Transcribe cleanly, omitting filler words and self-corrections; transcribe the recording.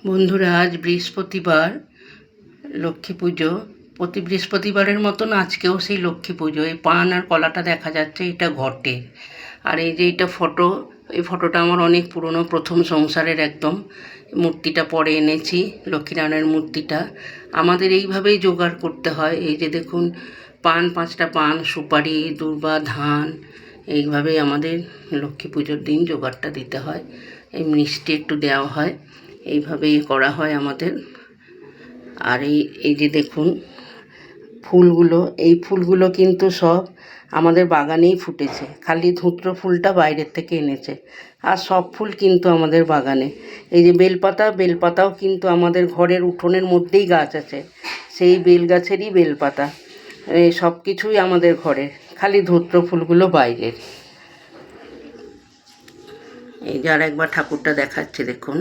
বন্ধুরা, আজ বৃহস্পতিবার, লক্ষ্মী পুজো। প্রতি বৃহস্পতিবারের মতন আজকেও সেই লক্ষ্মী পুজো। এই পান আর কলাটা দেখা যাচ্ছে, এটা ঘটে। আর এই যে এটা ফটো, এই ফটোটা আমার অনেক পুরনো, প্রথম সংসারের একদম। মূর্তিটা পরে এনেছি, লক্ষ্মীনারায়ণের মূর্তিটা। আমাদের এইভাবেই জোগাড় করতে হয়। এই যে দেখুন, পান, 5টা পান, সুপারি, দূর্বা, ধান, এইভাবেই আমাদের লক্ষ্মী পুজোর দিন জোগাড়টা দিতে হয়। এই মিষ্টি একটু দেওয়া হয়, এইভাবেই করা হয় আমাদের। আর এই যে দেখুন ফুলগুলো, এই ফুলগুলো কিন্তু সব আমাদের বাগানেই ফুটেছে। খালি ধুত্র ফুলটা বাইরের থেকে এনেছে, আর সব ফুল কিন্তু আমাদের বাগানে। এই যে বেলপাতাও কিন্তু আমাদের ঘরের উঠোনের মধ্যেই গাছ আছে, সেই বেল গাছেরই বেলপাতা। এই সব কিছুই আমাদের ঘরে, খালি ধুত্র ফুলগুলো বাইরের। এই যে আর একবার ঠাকুরটা দেখাচ্ছে দেখুন।